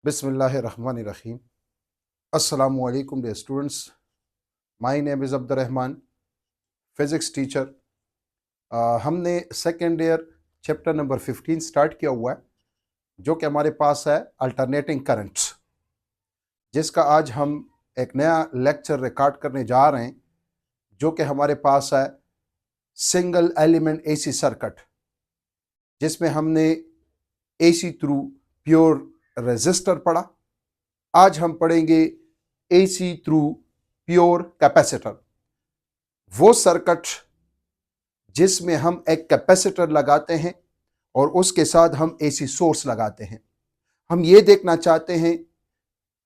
Bismillahirrahmanirrahim. Assalamu alaikum dear students. My name is Abdur Rahman, physics teacher. हमने second year chapter number 15 start किया हुआ है, जो कि हमारे पास है अल्टरनेटिंग करंट्स, जिसका आज हम एक नया लेक्चर रिकॉर्ड करने जा रहे हैं, जो कि हमारे पास है सिंगल एलिमेंट एसी सर्किट, जिसमें हमने एसी थ्रू प्योर रेजिस्टर पढ़ा। आज हम पढ़ेंगे एसी थ्रू प्योर कैपेसिटर, वो सर्किट जिसमें हम एक कैपेसिटर लगाते हैं और उसके साथ हम एसी सोर्स लगाते हैं। हम ये देखना चाहते हैं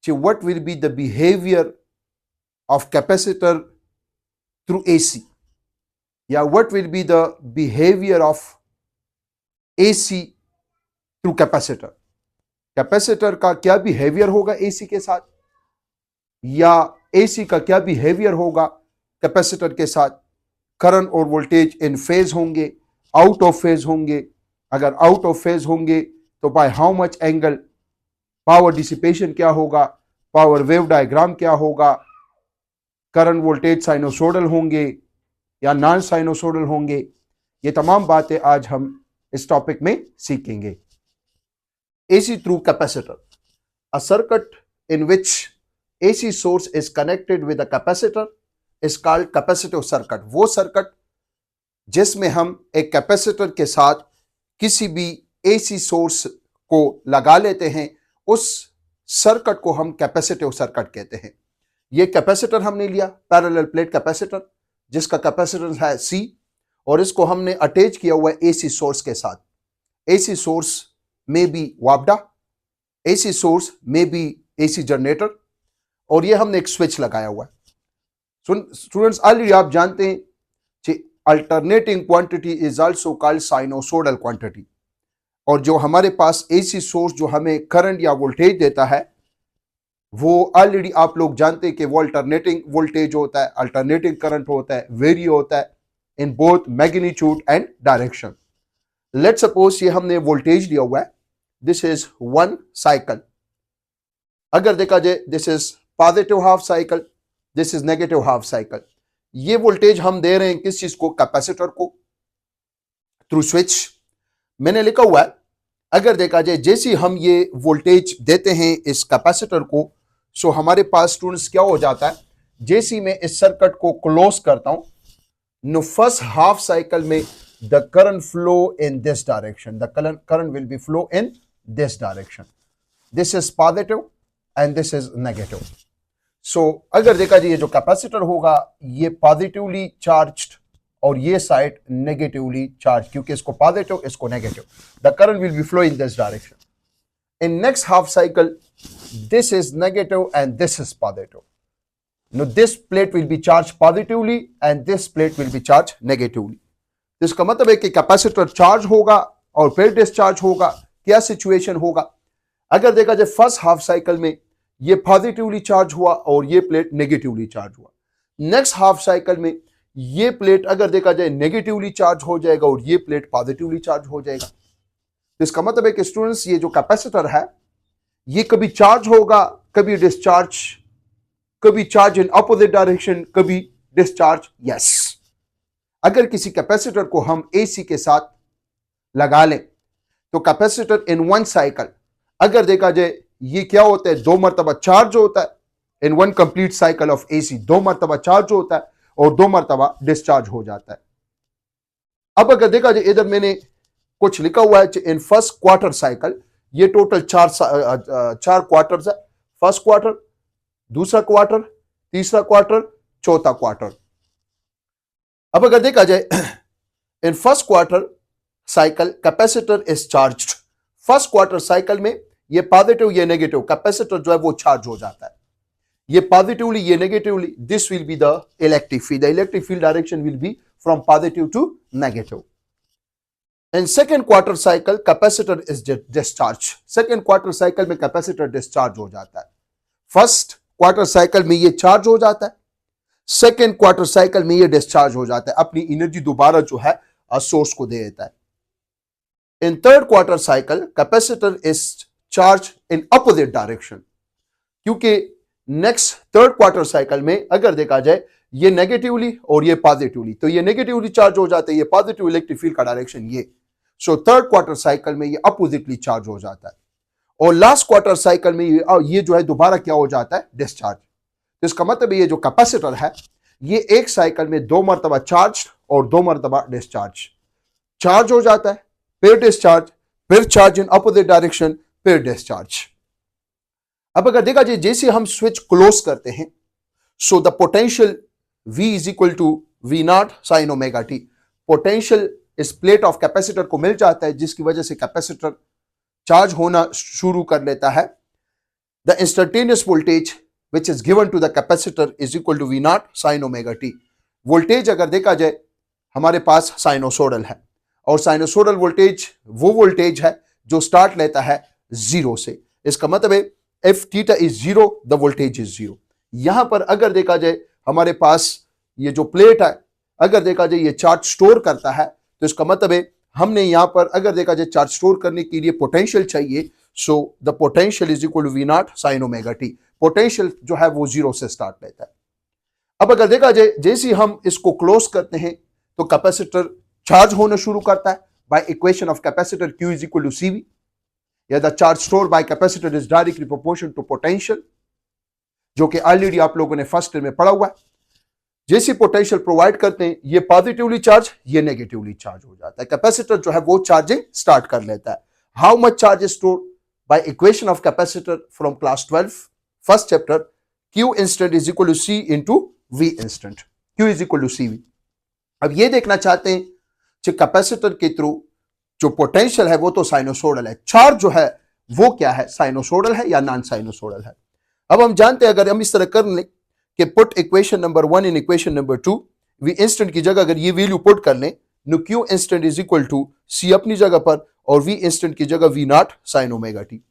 कि what will be the behaviour of capacitor through AC, या what will be the behaviour of AC through capacitor. Capacitor का क्या बिहेवियर होगा एसी के साथ, या एसी का क्या बिहेवियर होगा कैपेसिटर के साथ। करंट और वोल्टेज इन फेज होंगे, आउट ऑफ फेज होंगे। अगर आउट ऑफ फेज होंगे तो bye how much angle, power dissipation क्या होगा, पावर वेव डायग्राम क्या होगा, करंट वोल्टेज साइनोसोडल होंगे या नॉन साइनोसोडल होंगे। ये तमाम बातें आज हम इस टॉपिक में सीखेंगे। AC through capacitor, a circuit in which AC source is connected with a capacitor is called capacitive circuit। वो सर्किट जिसमें हम एक कैपेसिटर के साथ किसी भी AC सोर्स को लगा लेते हैं, उस सर्किट को हम कैपेसिटिव सर्किट कहते हैं। ये कैपेसिटर हमने लिया पैरेलल प्लेट कैपेसिटर, जिसका कैपेसिटेंस है C, और इसको हमने अटैच किया हुआ है AC सोर्स के साथ। AC सोर्स में बी वापडा, AC सोर्स में बी AC जनरेटर, और ये हमने एक स्विच लगाया हुआ है। स्टूडेंट्स, ऑलरेडी आप जानते हैं कि alternating quantity is also called sinusoidal quantity, और जो हमारे पास AC सोर्स जो हमें करंट या वोल्टेज देता है, वो ऑलरेडी आप लोग जानते हैं कि वो अल्टरनेटिंग वोल्टेज होता है, अल्टरनेटिंग करंट होता है, वेरी होता है in both magnitude and direction. Let's suppose ये हमने वोल्टेज दिया हुआ है, दिस इज वन साइकिल। अगर देखा जाए this is positive half cycle, this is negative half cycle. ये वोल्टेज हम दे रहे हैं किस चीज को, कैपेसिटर को, थ्रू स्विच। मैंने लिखा हुआ है, अगर देखा जाए जैसे हम ये वोल्टेज देते हैं इस कैपेसिटर को, सो हमारे पास स्टूडेंट्स क्या हो जाता है, जैसे मैं इस सर्किट को क्लोज करता हूं, नो फर्स्ट हाफ साइकिल में the current flow in this direction, the current will be flow in this direction, this is positive and this is negative। so अगर देखा जाए ये जो कैपेसिटर होगा ये पॉजिटिवली चार्ज्ड और ये साइड नेगेटिवली चार्ज, क्योंकि इसको पॉजिटिव इसको negative. The current will be flow in this direction. In next half cycle this is negative and this is positive. No this plate will be charge positively and this plate will be charge negatively. इसका मतलब है कि capacitor charge होगा और फिर discharge होगा। क्या situation होगा, अगर देखा जाए फर्स्ट हाफ साइकिल में ये पॉजिटिवली चार्ज हुआ और ये प्लेट नेगेटिवली चार्ज हुआ। नेक्स्ट हाफ साइकिल में ये प्लेट अगर देखा जाए नेगेटिवली चार्ज हो जाएगा और ये प्लेट पॉजिटिवली चार्ज हो जाएगा। इसका मतलब है कि स्टूडेंट्स ये जो कैपेसिटर है ये कभी चार्ज होगा, कभी डिस्चार्ज, कभी चार्ज इन अपोजिट डायरेक्शन, कभी डिस्चार्ज। यस, अगर किसी कैपेसिटर को हम AC के साथ लगा लें तो कैपेसिटर इन वन साइकिल, अगर देखा जाए ये क्या होता है, दो मरतबा चार्ज होता है। In one complete cycle of AC दो मरतबा चार्ज होता है और दो मरतबा डिस्चार्ज हो जाता है। अब अगर देखा जाए इधर मैंने कुछ लिखा हुआ है इन फर्स्ट क्वार्टर साइकिल, ये टोटल चार क्वार्टर्स है। फर्स्ट क्वार्टर, दूसरा क्वार्टर, तीसरा क्वार्टर, चौथा क्वार्टर। अब अगर देखा जाए in first quarter cycle capacitor is charged. First quarter cycle में ये पॉजिटिव ये नेगेटिव, कैपेसिटर जो है वो चार्ज हो जाता है, ये पॉजिटिवली ये negatively. This will be the electric field, the electric field direction will be from positive to negative. In second quarter cycle capacitor is discharge. Second quarter cycle में कैपेसिटर डिस्चार्ज हो जाता है। फर्स्ट क्वार्टर साइकिल में ये charge हो जाता है, सेकेंड क्वार्टर साइकिल में ये डिस्चार्ज हो जाता है, अपनी एनर्जी दोबारा जो है सोर्स को दे देता है। In third quarter cycle capacitor is charge in opposite direction, क्योंकि नेक्स्ट थर्ड क्वार्टर साइकिल में अगर देखा जाए ये नेगेटिवली और ये पॉजिटिवली, तो ये नेगेटिवली चार्ज हो जाता है, ये पॉजिटिव इलेक्ट्रिक फील्ड का डायरेक्शन ये। सो थर्ड क्वार्टर साइकिल में ये अपोजिटली चार्ज हो जाता है और लास्ट क्वार्टर साइकिल में ये जो है दोबारा क्या हो जाता है, डिस्चार्ज। तो इसका मतलब ये जो कैपेसिटर है ये एक साइकिल में 2 मरतबा चार्ज और 2 मरतबा डिस्चार्ज, चार्ज हो जाता है फिर डिस्चार्ज, फिर चार्ज इन अपोजिट डायरेक्शन, फिर डिस्चार्ज। अब अगर देखा जाए जैसे हम स्विच क्लोज करते हैं, so the potential V is equal to V not sine omega t, potential इस प्लेट ऑफ कैपेसिटर को मिल जाता है जिसकी वजह से कैपेसिटर चार्ज होना शुरू कर लेता है। The instantaneous voltage which is given to the capacitor is equal to V not sine omega t. Voltage अगर देखा जाए हमारे पास साइनोसोडल है और साइनोसोडल वोल्टेज वो वोल्टेज है जो स्टार्ट लेता है 0 से। इसका मतलब है if theta is 0 the voltage is 0। यहां पर अगर देखा जाए हमारे पास ये जो प्लेट है अगर देखा जाए ये चार्ज स्टोर करता है, तो इसका मतलब है हमने यहां पर अगर देखा जाए चार्ज स्टोर करने के लिए पोटेंशियल चाहिए। So the potential is equal to V not sine omega t. Potential जो है वो 0 से स्टार्ट लेता है। अब अगर देखा जाए जैसे हम इसको क्लोज करते हैं तो कैपेसिटर चार्ज होना शुरू करता है by equation of capacitor Q is equal to CV, या the charge store by capacitor is directly proportional to potential, जो कि ऑलरेडी आप लोगों ने फर्स्ट ईयर में पढ़ा हुआ है। जैसे पोटेंशियल प्रोवाइड करते हैं ये पॉजिटिवली चार्ज, ये नेगेटिवली चार्ज हो जाता है, कैपेसिटर जो है वो चार्जिंग स्टार्ट कर लेता है। How much charge is stored by equation of capacitor from class 12 first chapter, Q instant is equal to C into V instant, Q is equal to CV। अब ये देखना चाहते हैं कि कैपेसिटर के थ्रू जो पोटेंशियल है वो तो साइनोसोडल है, चार्ज जो है वो क्या है, साइनोसोडल है या नॉन साइनोसोडल है। अब हम जानते हैं अगर हम इस तरह कर लें कि put equation number 1 in equation number 2, V instant की जगह अगर ये वैल्यू पुट कर लें, no Q instant is equal to C अपनी जगह पर और V इंस्टेंट की जगह V not sine omega T.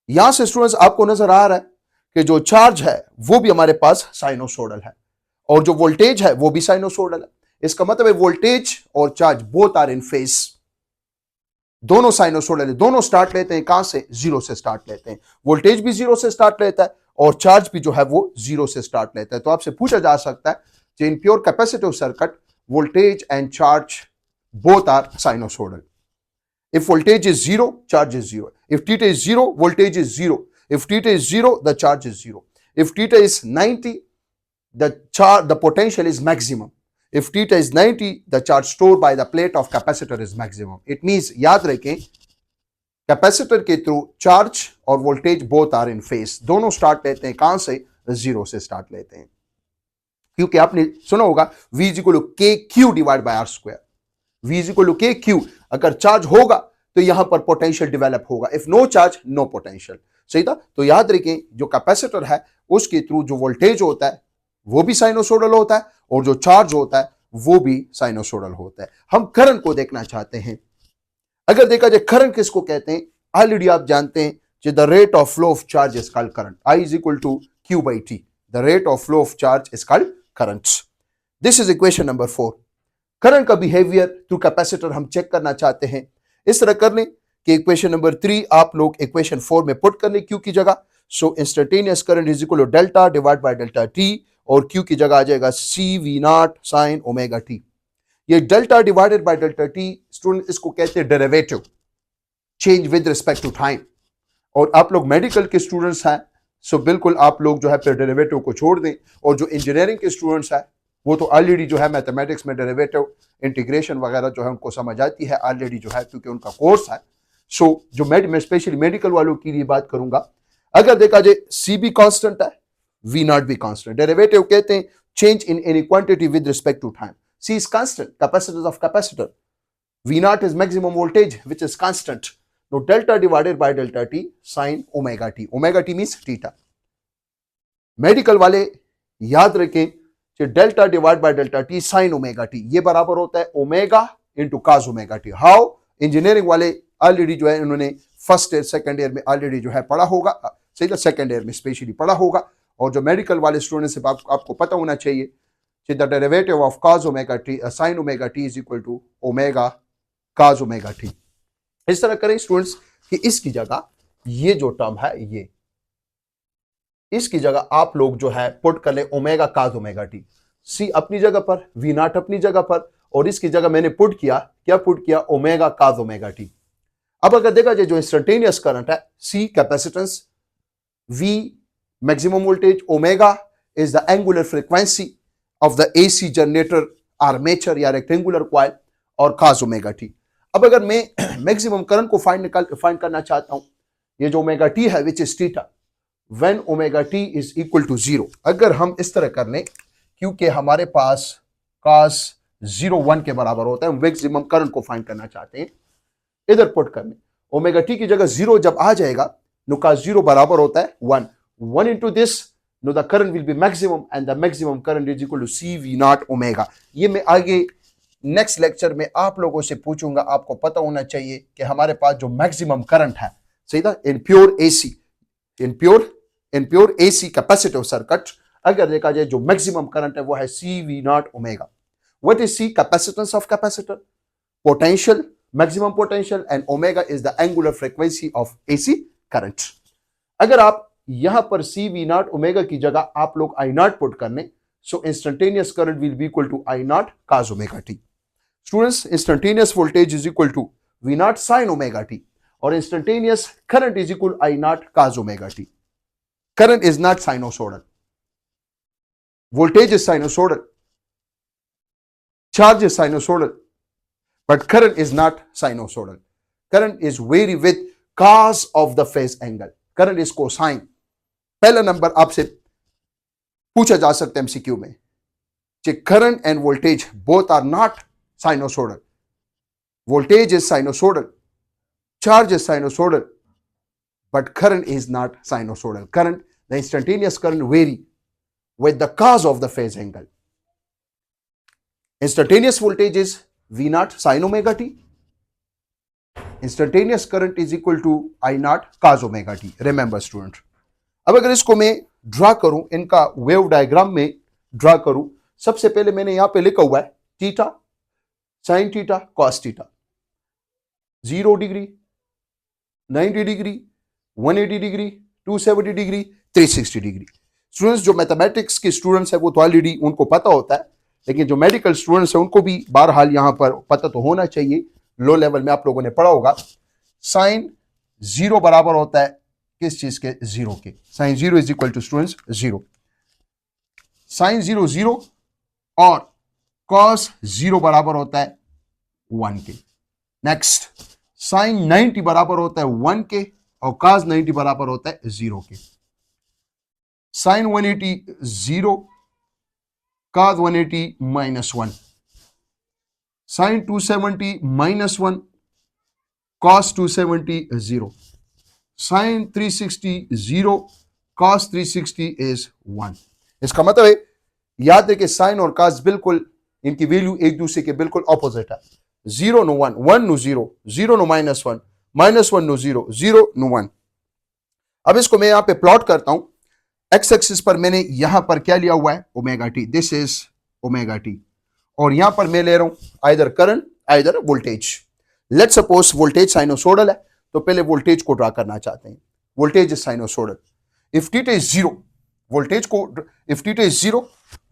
यहां से स्टूडेंट्स आपको नजर आ रहा है कि जो चार्ज है वो भी हमारे पास साइनोसोडल है और जो वोल्टेज है वो भी साइनोसोडल है। इसका मतलब है वोल्टेज और charge both are in phase, दोनों साइनोसोडल है, दोनों स्टार्ट लेते हैं कहां से, 0 से स्टार्ट लेते हैं। वोल्टेज भी 0 से स्टार्ट लेता है और चार्ज भी जो है वो 0 से स्टार्ट लेता है। तो आपसे पूछा जा सकता है कि in pure capacitive circuit voltage and charge both are sinusoidal. If voltage is 0 charge is 0, if theta is 0 voltage is 0, if theta is 0 the charge is 0, if theta is 90 the potential is maximum, if theta is 90 the charge stored by the plate of capacitor is maximum। it means याद रखें capacitor के through charge और voltage both are in phase, दोनों start लेते हैं कहां से, 0 से स्टार्ट लेते हैं। क्योंकि आपने सुना होगा V is equal to KQ divide by R square, V is equal to KQ। अगर चार्ज होगा तो यहां पर पोटेंशियल डेवलप होगा, if no charge no potential, सही था। तो याद रखें जो कैपेसिटर है उसके थ्रू जो वोल्टेज होता है वो भी साइनोसोडल होता है और जो चार्ज होता है वो भी साइनोसोडल होता है। हम करंट को देखना चाहते हैं। अगर देखा जाए करंट किसको कहते हैं, ऑलरेडी आप जानते हैं कि the rate of flow of charge is called current, I is equal to Q by T, the rate of flow of charge is called current. This is equation number 4। Current का behaviour through capacitor हम check करना चाहते हैं। इस तरह कर लें कि इक्वेशन नंबर 3 आप लोग इक्वेशन 4 में पुट कर लें Q की जगह। So instantaneous current is equal to delta divide by delta T और Q की जगह आ जाएगा CV not sine omega t. ये delta divided by delta t student इसको कहते हैं derivative, change with respect to time. और आप लोग मेडिकल के स्टूडेंट्स हैं सो बिल्कुल आप लोग जो है फिर डेरिवेटिव को छोड़ दें, और जो इंजीनियरिंग के स्टूडेंट्स हैं वो तो ऑलरेडी जो है मैथमेटिक्स में डेरिवेटिव इंटीग्रेशन वगैरह जो है उनको समझ आती है ऑलरेडी जो है, क्योंकि उनका कोर्स है। सो जो मैं स्पेशली मेडिकल वालों के लिए बात करूंगा, अगर देखा जाए C भी कांस्टेंट है, V नॉट भी कांस्टेंट। डेरिवेटिव कहते हैं change in any quantity with respect to time. C is constant, capacitance of capacitor. V naught is maximum voltage which is constant. Now delta divided by delta T sin omega T. Omega T means theta. Medical वाले याद रखें कि delta divide by delta T sin omega T ये बराबर होता है omega into cos omega T। How engineering वाले already जो है उन्होंने फर्स्ट ईयर सेकंड ईयर में ऑलरेडी जो है पढ़ा होगा, सही था, सेकंड ईयर में स्पेशली पढ़ा होगा। और जो मेडिकल वाले स्टूडेंट्स से आपको पता होना चाहिए the derivative of cos omega t sin omega t is equal to omega cos omega t। इस तरह करें स्टूडेंट्स कि इसकी जगह ये जो टर्म है ये, इसकी जगह आप लोग जो है पुट कर ले ओमेगा काज ओमेगा टी। सी अपनी जगह पर, वी नॉट अपनी जगह पर, और इसकी जगह मैंने पुट किया, क्या पुट किया, ओमेगा काज ओमेगा टी। अब अगर देखा जाए जो इंस्टेंटेनियस करंट है, C capacitance, V maximum voltage, omega is the angular frequency of the AC generator armature या रेक्टेंगुलर कॉइल, और काज ओमेगा टी। अब अगर मैं मैक्सिमम करंट को फाइंड करना चाहता हूं, ये जो ओमेगा टी है which is theta, when omega t is equal to 0, अगर हम इस तरह कर लें, क्योंकि हमारे पास cos 0 1 के बराबर होता है, हम मैक्सिमम करंट को फाइंड करना चाहते हैं, इधर पुट करने ओमेगा टी की जगह 0 जब आ जाएगा, नो cos 0 बराबर होता है 1 into this, no the current will be maximum and the maximum current is equal to C V not omega. ये मैं आगे नेक्स्ट लेक्चर में आप लोगों से पूछूंगा, आपको पता होना चाहिए कि हमारे पास जो मैक्सिमम करंट है, सही था, in pure AC, in pure AC capacitive circuit, अगर देखा जाए जो मैक्सिमम करंट है वो है C V not omega. What is C? Capacitance of capacitor, potential, maximum potential, and omega is the angular frequency of AC current. अगर आप यहां पर सी वी नॉट ओमेगा की जगह आप लोग आई नॉट पुट करने, so instantaneous current will be equal to I not cos omega t. Students, instantaneous voltage is equal to V not sine omega t, और instantaneous current is equal I not cos omega t. Current is not sinusoidal. Voltage is sinusoidal. Charge is sinusoidal. But current is not sinusoidal. Current is vary with cos of the phase angle. Current is cosine. पहला number आपसे पूछा जा सकता है MCQ में कि current and voltage both are not sinusoidal. Voltage is sinusoidal. Charge is sinusoidal. But current is not sinusoidal. Current, the instantaneous current vary with the cos of the phase angle. Instantaneous voltage is V naught sin omega t. Instantaneous current is equal to I naught cos omega t. Remember student. अब अगर इसको मैं draw करूं, इनका wave diagram में draw करूं, सबसे पहले मैंने यहां पे लिखा हुआ है theta, sine theta, cos theta, 0 degree, 90 degree, 180 degree, 270 degree, 360 degree. Students जो मैथमेटिक्स के स्टूडेंट्स हैं वो तो ऑलरेडी उनको पता होता है, लेकिन जो मेडिकल स्टूडेंट्स हैं उनको भी बहरहाल यहाँ पर पता तो होना चाहिए। लो लेवल में आप लोगों ने पढ़ा होगा, साइन 0 बराबर होता है किस चीज के? 0 के। Sine 0 is equal to students 0, sine 0 0, और कॉस 0 बराबर होता है 1 के। नेक्स्ट, साइन 90 बराबर होता है 1 के, और cos 90 बराबर होता है 0 के। Sine 180 0, cos 180 -1, sine 270 -1, cos 270 0, sine 360 0, cos 360 is 1। इसका मतलब है, याद है कि साइन और cos बिल्कुल इनकी वैल्यू एक दूसरे के बिल्कुल ऑपोजिट है। 0 no 1, 1 no 0, 0 no -1, -1 no 0, 0 no 1। अब इसको मैं यहां पे प्लॉट करता हूं। एक्स एक्सिस पर मैंने यहां पर क्या लिया हुआ है? Omega t. This is omega t, और यहां पर मैं ले रहा हूं either current either voltage. Let suppose voltage sinusoidal है, तो पहले वोल्टेज को ड्रा करना चाहते हैं। Voltage is sinusoidal. If theta is 0, voltage को, if theta is 0,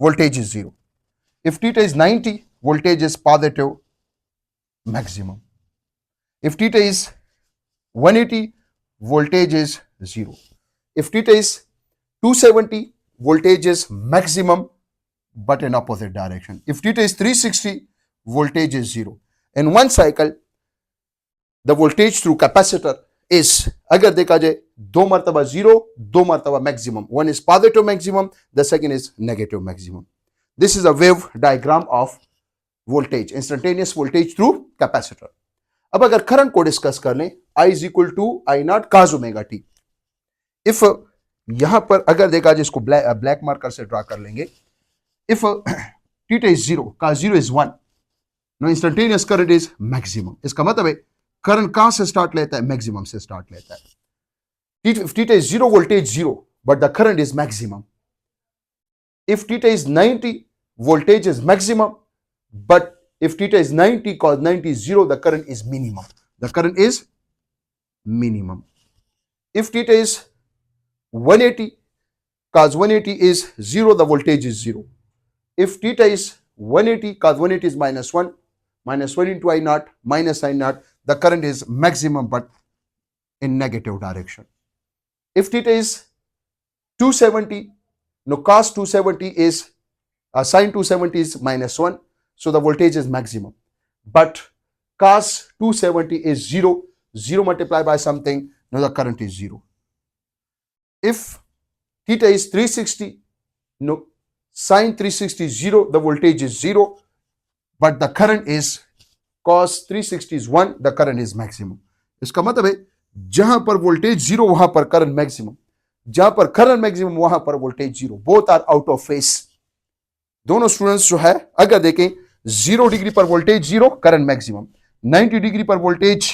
voltage is 0। If theta is 90, voltage is positive maximum. If theta is 180, voltage is 0. If theta is 270, voltage is maximum but in opposite direction. If theta is 360, voltage is 0. In one cycle, the voltage through capacitor is, अगर देखा जाए, 2 मरतबा 0, 2 मरतबा maximum. One is positive maximum, the second is negative maximum. This is a wave diagram of voltage, instantaneous voltage through capacitor. अब अगर current को discuss कर लें, I is equal to I not cos omega t. If यहां पर अगर देखा जाए, इसको ब्लैक मार्कर से ड्रा कर लेंगे। If theta is 0, cos 0 is 1, no instantaneous current is maximum. इसका मतलब है करंट कहां से स्टार्ट लेता है? मैक्सिमम से स्टार्ट लेता है। If theta is 0, voltage 0, but the current is maximum. If theta is 90, voltage is maximum, but if theta is 90, cos 90 is 0, the current is minimum. The current is minimum. If theta is 180, cos 180 is 0, the voltage is 0. If theta is 180, cos 180 is minus 1 into I naught minus I naught, the current is maximum but in negative direction. If theta is 270, no, cos 270 is sin 270 is minus 1, so the voltage is maximum. But cos 270 is 0, 0 multiplied by something, now the current is 0. If theta is 360, no, sin 360 is 0, the voltage is 0, but the current is cos 360 is 1, the current is maximum. इसका मतलब है जहां पर voltage 0 वहां पर current maximum, जहां पर current maximum वहां पर voltage 0, both are out of phase. दोनों स्टूडेंट्स जो है अगर देखें 0 डिग्री पर वोल्टेज 0, करंट मैक्सिमम, 90 डिग्री पर वोल्टेज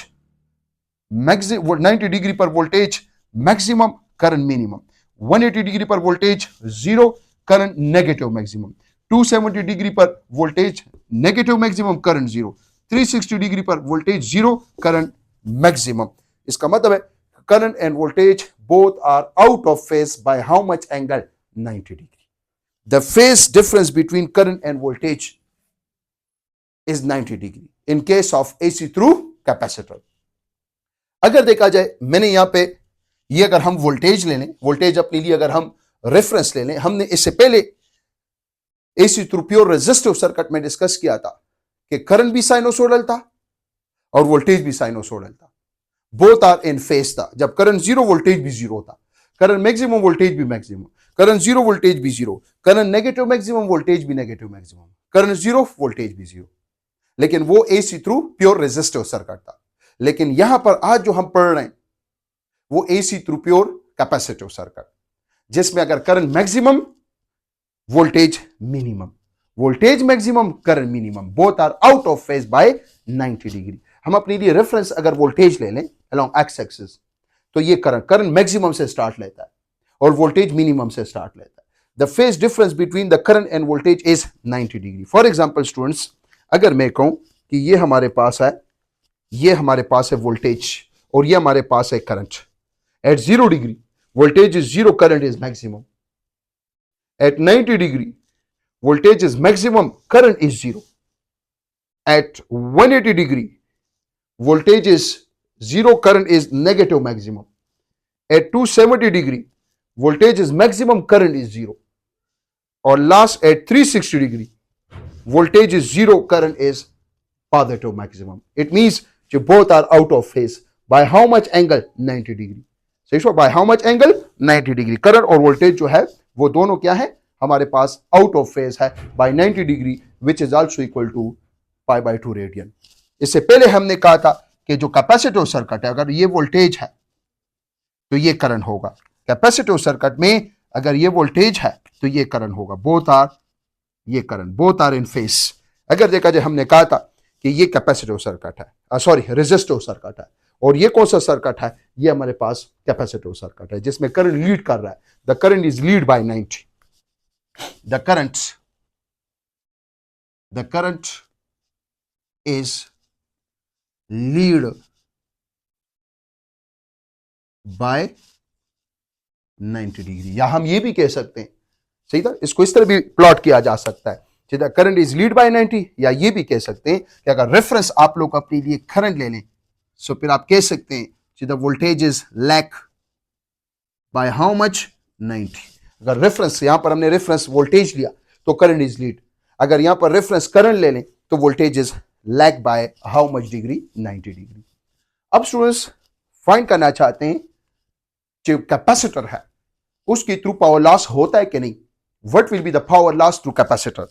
90 डिग्री पर voltage maximum, current minimum, 180 degree पर voltage 0, current negative maximum, 270 degree पर voltage negative maximum, current 0, 360 degree पर वोल्टेज 0, करंट मैक्सिमम. इसका मतलब है current and voltage both are out of phase bye how much angle? 90 degree. The phase difference between current and voltage is 90 degree in case of AC through capacitor. अगर देखा जाए, मैंने यहां पे ये अगर हम वोल्टेज ले लें, वोल्टेज अपने लिए अगर हम रेफरेंस ले लें, हमने इससे पहले AC through pure resistive circuit में डिस्कस किया था कि करंट भी साइनोसोडल था और वोल्टेज भी साइनोसोडल था. बोथ आर इन फेस था. जब करंट 0, वोल्टेज भी 0 था. करंट मैक्सिमम, वोल्टेज भी मैक्सिमम. करंट 0, वोल्टेज भी 0. करंट नेगेटिव मैक्सिमम, वोल्टेज भी नेगेटिव मैक्सिमम. करंट 0, वोल्टेज भी 0. लेकिन वो AC through pure resistive circuit था. लेकिन यहां पर आज जो हम पढ़ रहे हैं वो AC through pure capacitive circuit, जिसमें अगर current maximum, voltage minimum, voltage maximum, current minimum, both are out of phase by 90 degree. हम अपने लिए रेफरेंस अगर वोल्टेज ले लें अलोंग एक्स एक्सिस, तो ये करंट मैक्सिमम से स्टार्ट लेता है और वोल्टेज मिनिमम से स्टार्ट लेता है. The phase difference between the current and voltage is 90 degree. For example students, अगर मैं कहूं कि ये हमारे पास है, ये हमारे पास है वोल्टेज और ये हमारे पास है current. At 0 degree voltage is 0, current is maximum. At 90 degree voltage is maximum, current is 0. At 180 degree, voltage is 0, current is negative maximum. At 270 degree, voltage is maximum, current is 0. Or last at 360 degree, voltage is 0, current is positive maximum. It means that both are out of phase. By how much angle? 90 degree. So by how much angle? 90 degree. Current और voltage जो है वो दोनों क्या है हमारे पास? Out of phase है by 90 degree, which is also equal to π/2 radian. इससे पहले हमने कहा था कि जो कैपेसिटिव सर्किट है, अगर ये वोल्टेज है तो ये करंट होगा. कैपेसिटिव सर्किट में अगर ये वोल्टेज है तो ये करंट होगा. बोथ आर, ये current, both are in phase. अगर देखा जाए, हमने कहा था कि ये कैपेसिटिव सर्किट है, सॉरी रेजिस्टिव सर्किट है, और ये कौन सा सर्किट है? ये हमारे पास कैपेसिटिव सर्किट है जिसमें करंट लीड कर रहा है. The current is lead by 90. The current is lead by 90 degree. या हम ये भी कह सकते हैं, सही था, इसको इस तरह भी प्लॉट किया जा सकता है, सीधा करंट इज लीड बाय 90. या ये भी कह सकते हैं कि अगर रेफरेंस आप लोग अपने लिए करंट ले लें, सो फिर आप कह सकते हैं सीधा voltage is lag bye how much? 90. अगर रेफरेंस, यहां पर हमने रेफरेंस वोल्टेज लिया तो करंट इज लीड. अगर यहां पर रेफरेंस करंट ले लें तो voltage is lag bye how much degree? 90 degree. अब स्टूडेंट्स फाइंड करना चाहते हैं जो कैपेसिटर है उसके थ्रू पावर लॉस होता है कि नहीं. What will be the power loss through capacitor,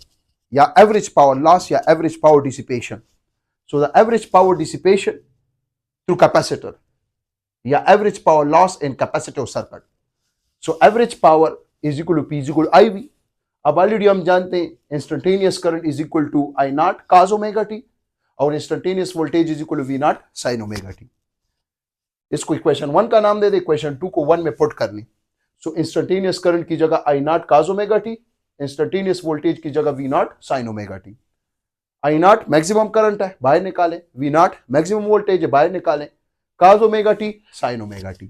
या एवरेज पावर लॉस, या average power dissipation. So the average power dissipation through capacitor, या average power loss in capacitive circuit. So average power is equal to P is equal to IV. अब already हम जानते हैं instantaneous current is equal to I not cos omega t और instantaneous voltage is equal to V not sin omega t. इसको equation 1 का नाम दे दे, equation 2 को 1 में पुट कर ली. सो इंस्टेंटेनियस करंट की जगह I not cos omega t, instantaneous voltage की जगह V not sin omega t. I not maximum current है, बाहर निकालें. V नॉट मैक्सिमम वोल्टेज है, बाहर निकालें. cos omega t sin omega t.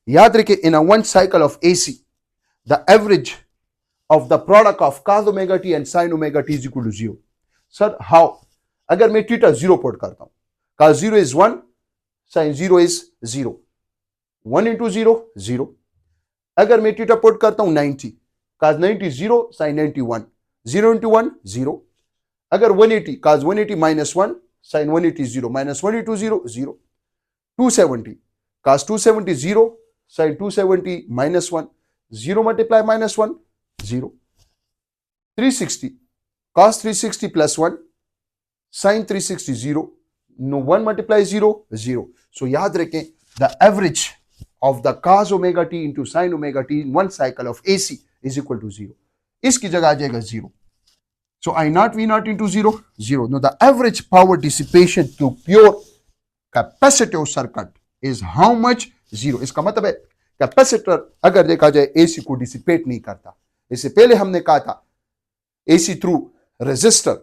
याद रखिए, in a one cycle of AC the average of the product of cos omega t and sin omega t is equal to 0. Sir, how? अगर मैं theta 0 put करता हूं, cos 0 is 1, sin 0 is 0. 1 into 0, 0. अगर मैं theta put करता हूं 90, cos 90 0, sin 91. 0 into 1, 0. अगर 180, cos 180 minus 1, sin 180 0, minus 1 into 0, 0. 270, cos 270 0, sin 270 minus 1. 0 multiply minus 1, 0. 360, cos 360 plus 1, sin 360 0. No, 1 multiply 0, 0. So याद रखें, the average of the cos omega t into sin omega t in one cycle of AC is equal to 0. इसकी जगह आ जाएगा 0. So I naught V naught into 0, 0. Now the average power dissipation through pure capacitive circuit is how much? 0. इसका मतलब है capacitor अगर देखा जाए AC को डिसिपेट नहीं करता। इससे पहले हमने कहा था AC थ्रू रेजिस्टर,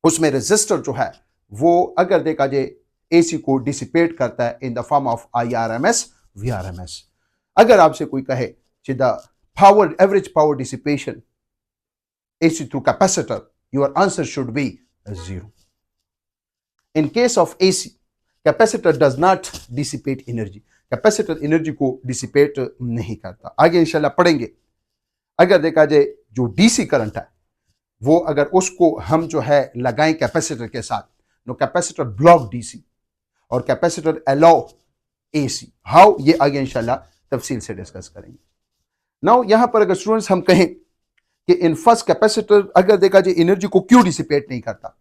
उसमें रेजिस्टर जो है वो अगर देखा जाए AC को डिसिपेट करता है in the form of IRMS VRMS। अगर आपसे कोई कहे कि the power average power dissipation AC through capacitor, your answer should be 0. In case of AC, capacitor does not dissipate energy. Capacitor energy को dissipate नहीं करता। आगे इंशाल्लाह पढ़ेंगे। अगर देखा जाए जो डीसी करंट है वो अगर उसको हम जो है लगाएं कैपेसिटर के साथ, नो कैपेसिटर ब्लॉक डीसी और कैपेसिटर अलाउ एसी। हाउ, ये आगे इंशाल्लाह तफसील से डिस्कस करेंगे। नाउ यहां पर अगर स्टूडेंट्स हम कहें कि इन फर्स्ट कैपेसिटर अगर देखा जाए एनर्जी को क्यों डिसिपेट नहीं करता,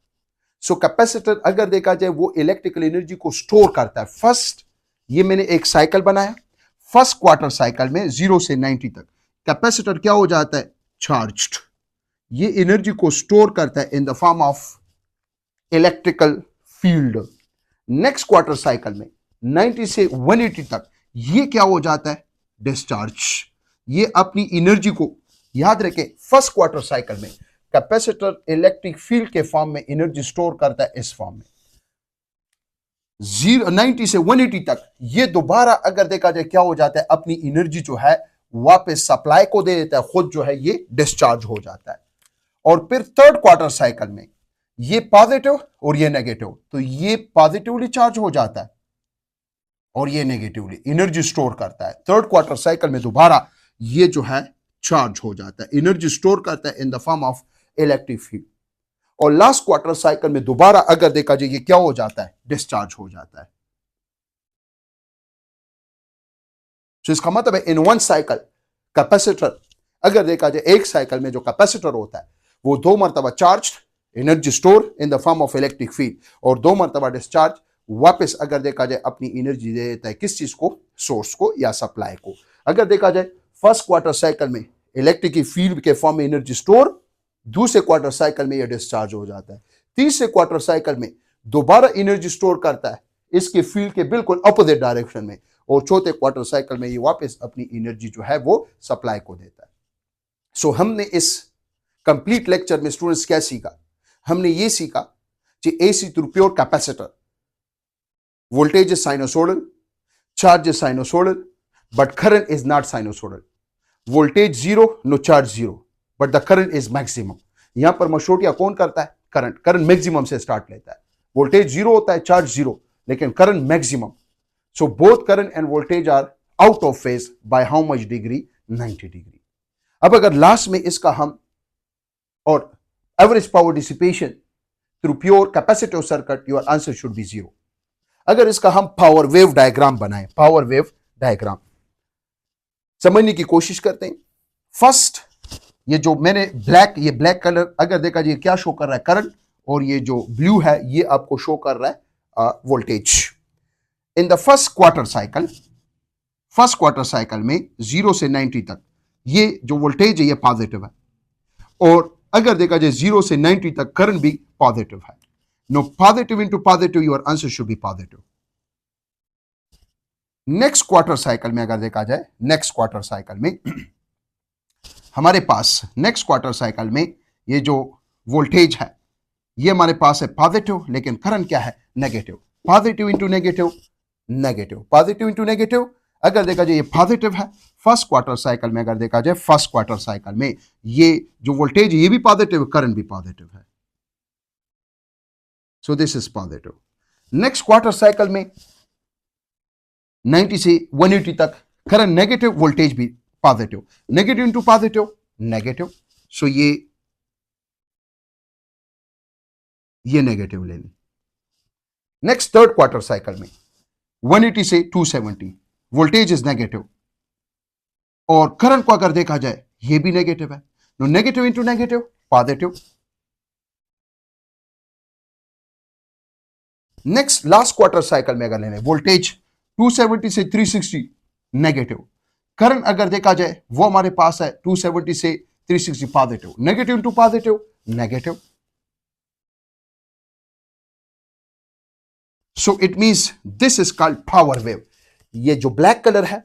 सो कैपेसिटर अगर देखा जाए वो इलेक्ट्रिकल एनर्जी को स्टोर करता है। फर्स्ट ये मैंने एक साइकिल बनाया, फर्स्ट क्वार्टर साइकिल में 0 से 90 तक कैपेसिटर क्या हो जाता है? चार्ज्ड। ये एनर्जी को स्टोर करता है in the form of electrical field. Next quarter cycle में 90 से 180 तक ये क्या हो जाता है? डिस्चार्ज। ये अपनी एनर्जी को, याद रखें, फर्स्ट क्वार्टर साइकिल में कैपेसिटर इलेक्ट्रिक फील्ड के फॉर्म में एनर्जी स्टोर करता है इस फॉर्म में। 90 से 180 तक ये दोबारा अगर देखा जाए क्या हो जाता है? अपनी एनर्जी जो है वापस सप्लाई को दे देता है, खुद जो है ये डिस्चार्ज हो जाता है। और फिर थर्ड क्वार्टर साइकिल में ये पॉजिटिव और ये नेगेटिव, तो ये पॉजिटिवली चार्ज हो जाता है और ये नेगेटिवली एनर्जी स्टोर करता है। थर्ड क्वार्टर साइकिल में दोबारा ये जो है चार्ज हो जाता है, एनर्जी स्टोर करता है in the form of electric field. और लास्ट क्वार्टर साइकिल में दोबारा अगर देखा जाए ये क्या हो जाता है? डिस्चार्ज हो जाता है। तो इसका मतलब है इन वन साइकिल कैपेसिटर अगर देखा जाए एक साइकिल में जो कैपेसिटर होता है वो 2 मरतबा charge, energy store in the form of electric field, और 2 मरतबा डिस्चार्ज, वापस अगर देखा जाए अपनी एनर्जी दे देता है किस चीज को? सोर्स को या सप्लाई को। अगर देखा जाए फर्स्ट क्वार्टर साइकिल में इलेक्ट्रिक फील्ड के फॉर्म में एनर्जी स्टोर, दूसरे क्वार्टर साइकिल में यह डिस्चार्ज हो जाता है, तीसरे क्वार्टर साइकिल में दोबारा एनर्जी स्टोर करता है इसके फील्ड के बिल्कुल अपोजिट डायरेक्शन में, और चौथे क्वार्टर साइकिल में ये वापस अपनी एनर्जी जो है वो सप्लाई को देता है। सो हमने इस कंप्लीट लेक्चर में स्टूडेंट्स क्या सीखा? हमने ये सीखा कि AC through pure capacitor, voltage is sinusoidal, charge is sinusoidal, but current is not sinusoidal. Voltage 0, no charge 0, but the current is maximum. यहां पर मशरूतिया कौन करता है? करंट मैक्सिमम से स्टार्ट लेता है। वोल्टेज 0 होता है, चार्ज 0, लेकिन current maximum. So both current and voltage are out of phase by how much degree? 90 degree. अब अगर लास्ट में इसका हम और average power dissipation through pure capacitive circuit, your answer should be 0। अगर इसका हम पावर वेव डायग्राम बनाएं, पावर वेव डायग्राम समझने की कोशिश करते हैं। फर्स्ट ये जो मैंने ये ब्लैक कलर अगर देखा जाए क्या शो कर रहा है? करंट, और ये जो ब्लू है ये आपको शो कर रहा है voltage. In the first quarter cycle में 0 से 90 तक ये जो वोल्टेज है ये पॉजिटिव है, और अगर देखा जाए 0 से 90 तक करंट भी पॉजिटिव है। No, positive into positive, your answer should be positive. Next quarter cycle में अगर देखा जाए, नेक्स्ट क्वार्टर साइकिल में हमारे पास नेक्स्ट क्वार्टर साइकिल में ये जो वोल्टेज है ये हमारे पास है पॉजिटिव, लेकिन करंट क्या है? Negative. Positive into negative, negative, positive into negative, अगर देखा जाए ये पॉजिटिव है फर्स्ट क्वार्टर साइकिल में, अगर देखा जाए फर्स्ट क्वार्टर साइकिल में ये जो वोल्टेज ये भी पॉजिटिव, करंट भी पॉजिटिव है, so this is positive. Next quarter cycle में 90 से 180 तक करंट नेगेटिव, वोल्टेज भी positive, negative into positive negative, so ये नेगेटिव ले लें। नेक्स्ट थर्ड क्वार्टर साइकिल में 180 से 270 वोल्टेज इज नेगेटिव और करंट को अगर देखा जाए ये भी नेगेटिव है, no negative into negative positive. Next last quarter cycle में अगर लेने वोल्टेज 270 से 360 नेगेटिव, करंट अगर देखा जाए वो हमारे पास है 270 से 360 positive, negative into positive negative, so it means this is called power wave. ये जो ब्लैक कलर है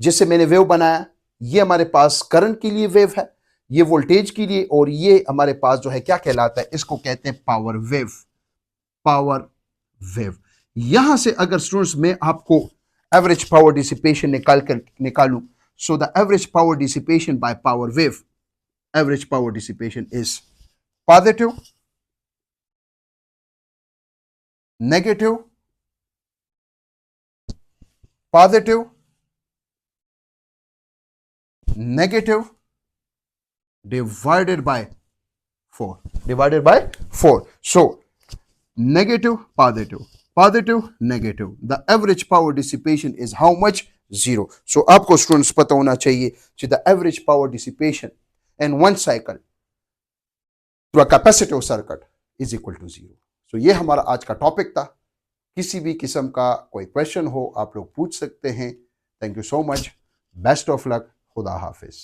जिससे मैंने वेव बनाया ये हमारे पास करंट के लिए वेव है, ये वोल्टेज के लिए, और ये हमारे पास जो है क्या कहलाता है, इसको कहते हैं पावर वेव। Power wave. यहां से अगर स्टूडेंट्स मैं आपको एवरेज पावर डिसिपेशन निकालूं, सो the average power dissipation by power wave, average power dissipation is positive, negative, positive, negative divided by 4, divided by 4, so negative positive, positive negative, the average power dissipation is how much? 0. So आपको students पता होना चाहिए कि the average power dissipation in one cycle to a capacitive circuit is equal to 0. so ये हमारा आज का topic था। किसी भी किस्म का कोई क्वेश्चन हो आप लोग पूछ सकते हैं। Thank you so much, best of luck, खुदा हाफिज।